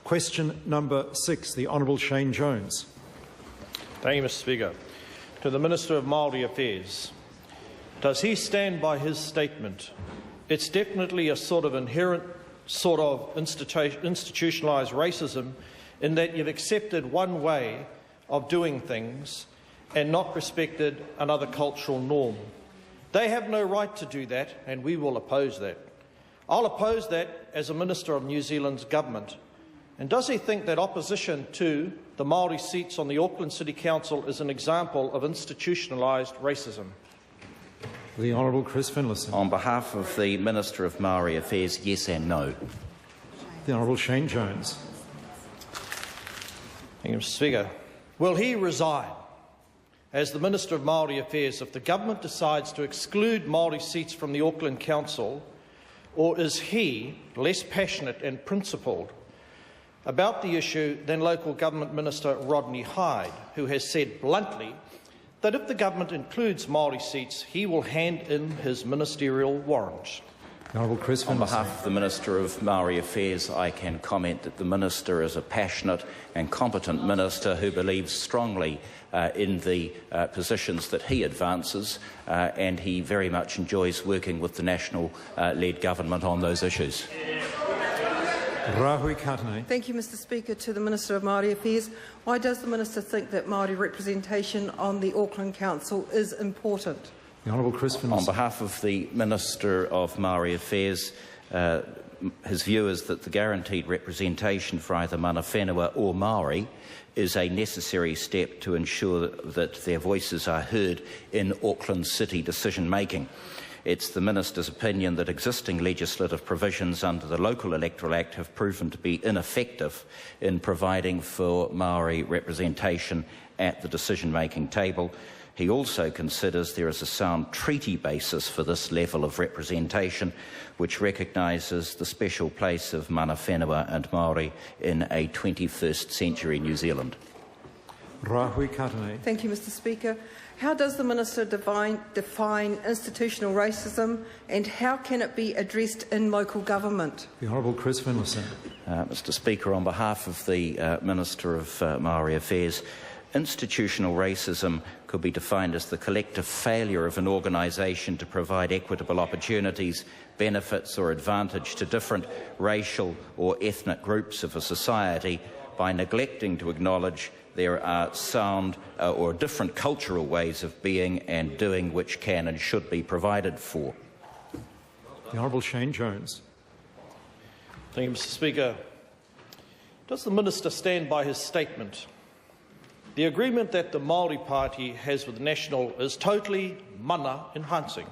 Question number 6, the Honourable Shane Jones. Thank you, Mr. Speaker. To the Minister of Māori Affairs, does he stand by his statement? It's definitely a sort of inherent sort of institutionalised racism in that you've accepted one way of doing things and not respected another cultural norm. They have no right to do that, and we will oppose that. I'll oppose that as a Minister of New Zealand's government. And does he think that opposition to the Māori seats on the Auckland City Council is an example of institutionalised racism? The Honourable Chris Finlayson. On behalf of the Minister of Māori Affairs, yes and no. The Honourable Shane Jones. Thank you, Mr. Speaker. Will he resign as the Minister of Māori Affairs if the government decides to exclude Māori seats from the Auckland Council, or is he less passionate and principled about the issue than local government Minister Rodney Hide, who has said bluntly that if the government includes Māori seats, he will hand in his ministerial warrant? Honourable Chris On behalf of the Minister of Māori Affairs, I can comment that the Minister is a passionate and competent Minister who believes strongly in the positions that he advances, and he very much enjoys working with the national-led government on those issues. Thank you, Mr. Speaker. To the Minister of Māori Affairs, why does the Minister think that Māori representation on the Auckland Council is important? The Honourable Chris Finlayson. On behalf of the Minister of Māori Affairs, his view is that the guaranteed representation for either mana whenua or Māori is a necessary step to ensure that their voices are heard in Auckland City decision-making. It's the Minister's opinion that existing legislative provisions under the Local Electoral Act have proven to be ineffective in providing for Māori representation at the decision-making table. He also considers there is a sound treaty basis for this level of representation, which recognises the special place of mana whenua and Māori in a 21st century New Zealand. Thank you, Mr. Speaker. How does the Minister define institutional racism, and how can it be addressed in local government? The Honourable Chris Finlayson. Mr. Speaker, on behalf of the Minister of Māori Affairs, institutional racism could be defined as the collective failure of an organisation to provide equitable opportunities, benefits or advantage to different racial or ethnic groups of a society by neglecting to acknowledge there are sound or different cultural ways of being and doing which can and should be provided for. The Honourable Shane Jones. Thank you, Mr. Speaker. Does the Minister stand by his statement? The agreement that the Māori Party has with National is totally mana enhancing,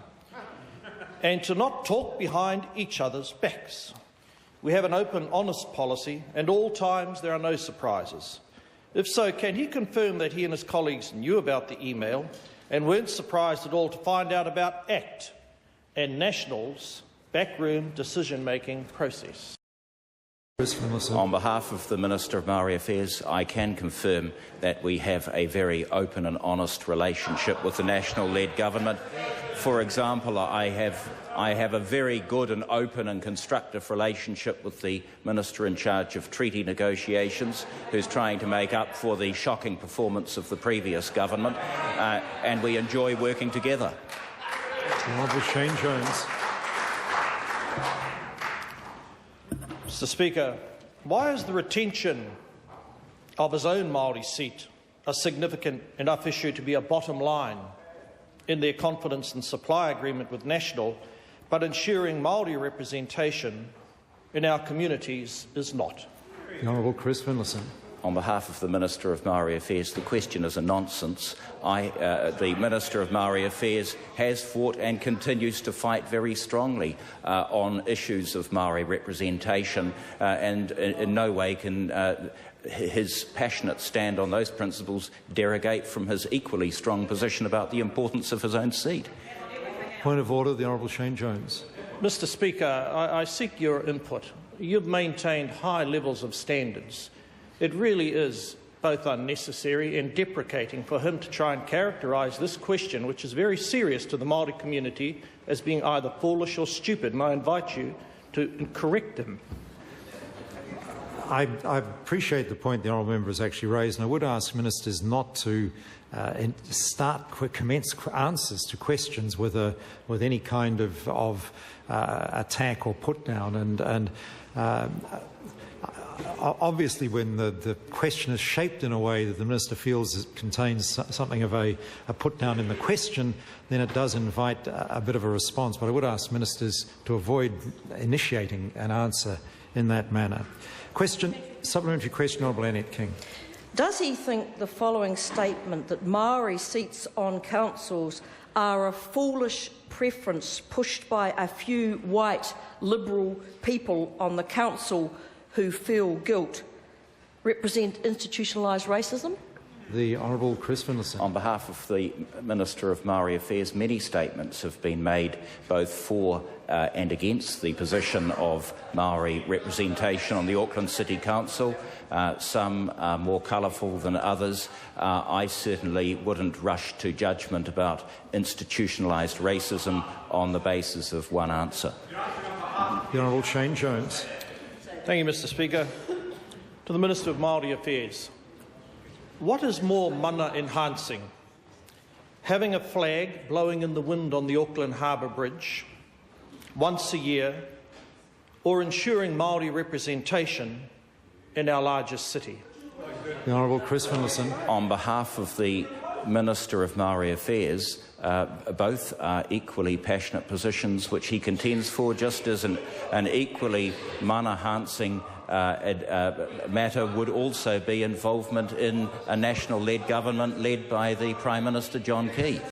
and to not talk behind each other's backs. We have an open, honest policy, and all times there are no surprises. If so, can he confirm that he and his colleagues knew about the email and weren't surprised at all to find out about ACT and National's backroom decision-making process? On behalf of the Minister of Māori Affairs, I can confirm that we have a very open and honest relationship with the national-led government. For example, I have a very good and open and constructive relationship with the Minister in charge of treaty negotiations, who's trying to make up for the shocking performance of the previous government, and we enjoy working together. Honourable Shane Jones. Mr. Speaker, why is the retention of his own Māori seat a significant enough issue to be a bottom line in their confidence and supply agreement with National, but ensuring Māori representation in our communities is not? The Honourable Chris Finlayson. On behalf of the Minister of Māori Affairs, the question is a nonsense. The Minister of Māori Affairs has fought and continues to fight very strongly on issues of Māori representation, and in no way can his passionate stand on those principles derogate from his equally strong position about the importance of his own seat. Point of order, the Honourable Shane Jones. Mr. Speaker, I seek your input. You've maintained high levels of standards. It really is both unnecessary and deprecating for him to try and characterise this question, which is very serious to the Māori community, as being either foolish or stupid, and I invite you to correct him. I appreciate the point the honourable member has actually raised, and I would ask ministers not to commence answers to questions with any kind of attack or put down. And obviously, when the question is shaped in a way that the minister feels it contains something of a put down in the question, then it does invite a bit of a response. But I would ask ministers to avoid initiating an answer in that manner. Supplementary question, Honourable Annette King. Does he think the following statement that Māori seats on councils are a foolish preference pushed by a few white Liberal people on the council who feel guilt represent institutionalised racism? The Honourable Chris Finlayson. On behalf of the Minister of Māori Affairs, many statements have been made both for and against the position of Māori representation on the Auckland City Council. Some are more colourful than others. I certainly wouldn't rush to judgment about institutionalised racism on the basis of one answer. The Honourable Shane Jones. Thank you, Mr. Speaker. To the Minister of Māori Affairs. What is more mana enhancing? Having a flag blowing in the wind on the Auckland Harbour Bridge once a year, or ensuring Māori representation in our largest city? The Honourable Chris Finlayson. On behalf of the Minister of Māori Affairs, both are equally passionate positions which he contends for, just as an equally mana-enhancing matter would also be involvement in a national-led government led by the Prime Minister John Key.